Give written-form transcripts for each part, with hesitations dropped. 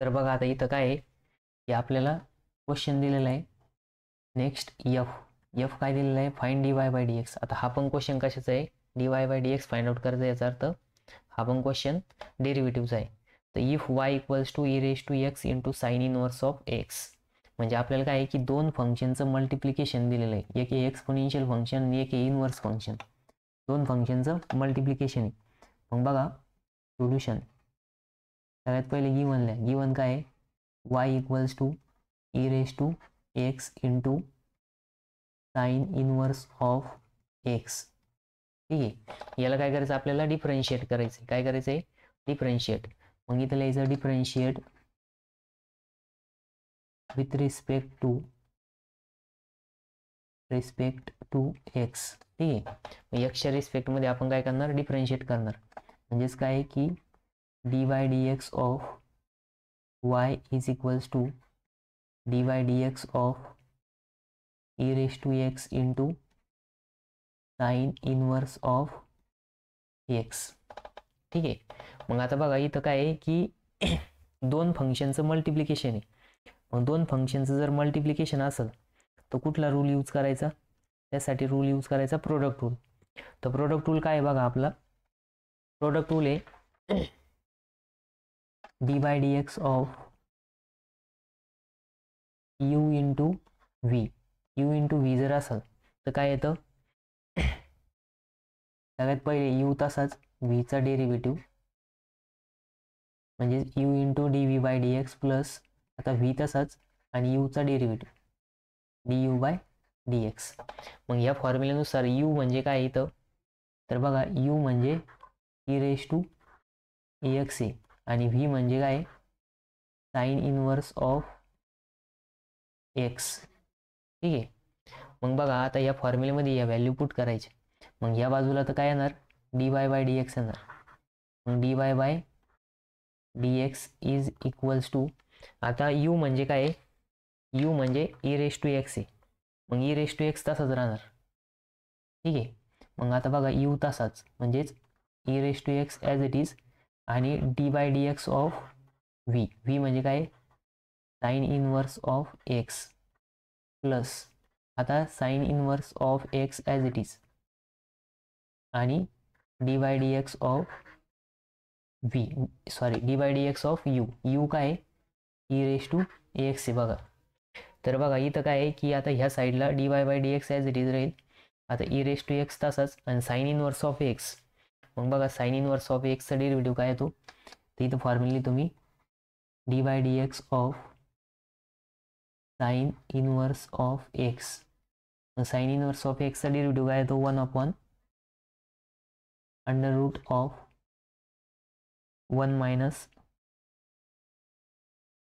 तर बघा आता इथं काय आहे की आपल्याला क्वेश्चन दिलेला आहे. नेक्स्ट एफ काय दिलेला आहे, फाइंड dy बाय dx. आता हा पण क्वेश्चन कशाचा आहे, dy by dx find out करायचा. याचा अर्थ हा पण क्वेश्चन डेरिव्हेटिव्हचा आहे. तर if y equals to e raise to x into sine inverse of x, म्हणजे आपल्याला काय आहे की दोन फंक्शनचं मल्टिप्लिकेशन दिलेलं आहे. एक आहे एक्सपोनेन्शियल फंक्शन आणि एक आहे इनवर्स फंक्शन. दोन फंक्शनचं मल्टिप्लिकेशन आहे. मग बघा सोल्युशन. सगळ्यात पहिले गिवन काय आहे, y equals to e raise to x into sine inverse of x. ठीक आहे, याला काय करायचं आपल्याला, डिफरन्शिएट करायचं. काय करायचं आहे, डिफरन्शिएट. मग इथं लिहायचं differentiate with respect to x. ठीक आहे, मग एक्सच्या रिस्पेक्टमध्ये आपण काय करणार, डिफरन्शिएट करणार. म्हणजेच काय की dy dx of y is equals to dy dx of e raise to x into sine inverse of x. ठीक आहे, मग आता बघा इथं काय आहे की दोन फंक्शनचं मल्टिप्लिकेशन आहे. मग दोन फंक्शनचं जर मल्टिप्लिकेशन असेल तर कुठला रूल यूज करायचा, त्यासाठी रूल यूज करायचा प्रोडक्ट रूल. तर प्रोडक्ट रूल काय आहे बघा, आपला प्रोडक्ट रूल आहे d by d x of u into v. U into v जर असेल तर काय येतं, सगळ्यात पहिले यू तसाच व्हीचा डेरिव्हेटिव्ह म्हणजे u into d v by d x plus आता व्ही तसाच आणि यूचा derivative d u by d x. मग या फॉर्म्युल्यानुसार यू म्हणजे काय येतं, तर बघा यू म्हणजे e raise to a x a आणि व्ही म्हणजे काय, साइन इनवर्स ऑफ एक्स. ठीक आहे, मग बघा आता या फॉर्म्युल्यामध्ये या व्हॅल्यू पुट करायचे. मग या बाजूला तर काय येणार, d y by d x येणार. मग d y by d x is equals to, आता यू म्हणजे काय, यू म्हणजे ई रेज टू एक्स आहे. मग ई रेज टू एक्स तसाच राहणार. ठीक आहे, मग आता बघा यू तसाच म्हणजेच e raise to x as it is आणि d by d x of v. V म्हणजे काय, sine inverse of x plus आता sine inverse of x as it is आणि d by d x of v, sorry d by d x of u. U काय e raise to a x आहे बघा. तर बघा इथं काय आहे की आता ह्या साईडला D y by d x as it is राहील. आता ई रेज टू एक्स तसाच आणि साइन इनवर्स ऑफ एक्स. मग बघा साइन इनवर्स ऑफ एक्सचा डेरिव्हेटिव्ह काय येतो, तर इथं फॉर्म्युली तुम्ही d by d x of sine inverse of x. Sine inverse of एक्सचा डेरिव्हेटिव्ह काय येतो, 1 upon under root of 1 minus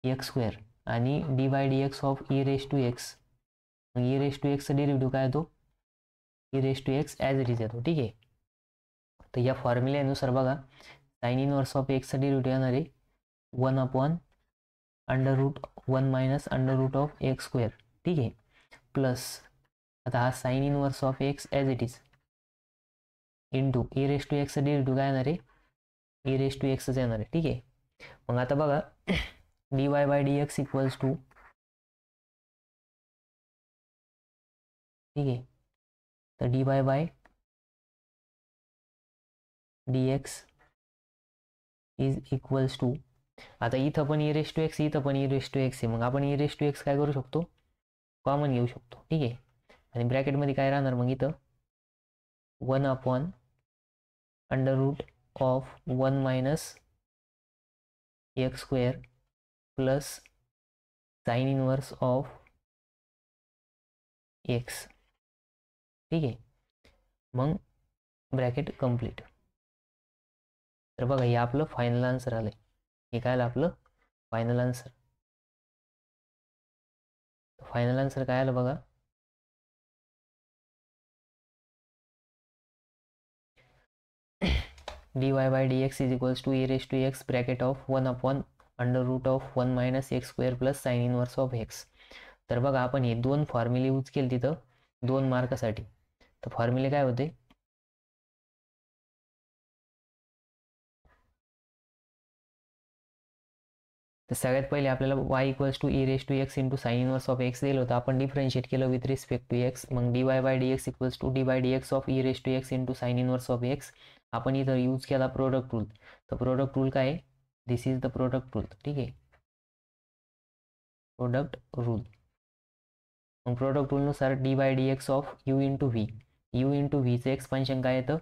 x square आणि d by d x of e raise to x. मग ई रेज टू एक्सचा derivative काय येतो, e raise to x as it is येतो. ठीक आहे, तर या फॉर्म्युल्यानुसार बघा साइन इनवर्स ऑफ एक्सचा डेरिव्हेटिव्ह येणार आहे 1 upon under root 1 minus under root of x square. ठीक आहे, प्लस आता हा sine inverse of x as it is into e raise to एक्सचा डेरिव्हेटिव्ह काय येणार आहे, ई रेज टू एक्सच येणार आहे. ठीक आहे, मग आता बघा d y by d x equals to, ठीक आहे, तर d y by d x is equals to, आता इथं पण ई रेज टू एक्स, इथं पण ई रेज टू एक्स आहे. मग आपण ई रेज टू एक्स काय करू शकतो, कॉमन घेऊ शकतो. ठीक आहे, आणि ब्रॅकेटमध्ये काय राहणार मग इथं 1 upon under root of 1 minus x square plus sine inverse of x. ठीक आहे, मग ब्रॅकेट कंप्लीट. तर बघा हे आपलं फायनल आन्सर आलंय. हे काय आलं आपलं फायनल आन्सर. फायनल आन्सर काय आलं बघा, d y by d x is equals to e raise to x bracket of 1 upon under root of 1 minus x square plus sine inverse of x. तर बघा आपण हे दोन फॉर्म्युले यूज केले तिथं 2 मार्कासाठी. तर फॉर्म्युले काय होते, तर सगळ्यात पहिले आपल्याला y equals to e raise to x into sine inverse of x दिलं होतं, आपण डिफरन्शिएट केलं विथ रिस्पेक्ट टू एक्स. मग dy by d x equals to d by d x of e raise to x into sine inverse of x. आपण इथं use केला product rule. तर product rule काय आहे, this is the product rule. ठीक आहे, product rule. मग product रूलनुसार d by d x of u into v, u into व्हीचं एक्सपान्शन काय येतं,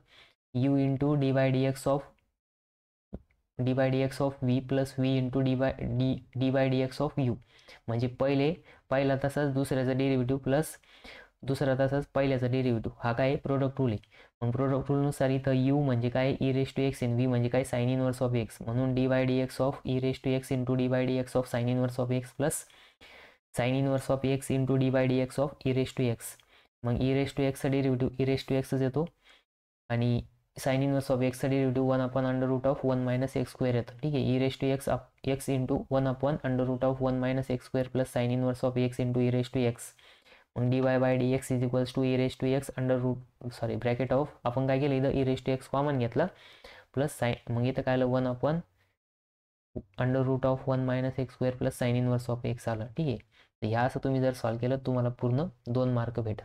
u into d by d x of v plus v into d by d x of u. म्हणजे पहिला तसाच दुसऱ्याचा derivative plus दुसरा तसाच पहिल्याचा डेरिव्हेटिव्ह. हा काय प्रोडक्ट रूल आहे. मग प्रोडक्ट रूलनुसार इथं यू म्हणजे काय e raise to x in v म्हणजे काय साइन इनवर्स ऑफ एक्स, म्हणून d by d x of e raise to x into d by d x of sine inverse of x plus sine inverse of x into d by d x of e raise to x. मग e raise to एक्सचा derivative e raise to एक्सच येतो आणि sine inverse of एक्सचा derivative 1 upon under root of 1 minus x square येतं. ठीक आहे, e raise to x into 1 upon under root of 1 minus x square plus sine inverse of x into e raise to x. मग d y by d x is equals to e raise to x under root bracket of, आपण काय केलं इथं e raise to x common घेतला plus sine, मग इथं काय आलं 1 upon under root of 1 minus x square plus sine inverse of x आलं. ठीक आहे, तर ह्या असं तुम्ही जर सॉल्व्ह केलं तुम्हाला पूर्ण 2 मार्क भेटत.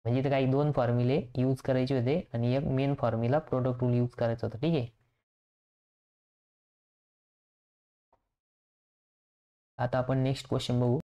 म्हणजे इथं काही 2 फॉर्म्युले यूज करायचे होते आणि एक main formula product rule use करायचा होता. ठीक आहे, आता आपण नेक्स्ट क्वेश्चन बघू.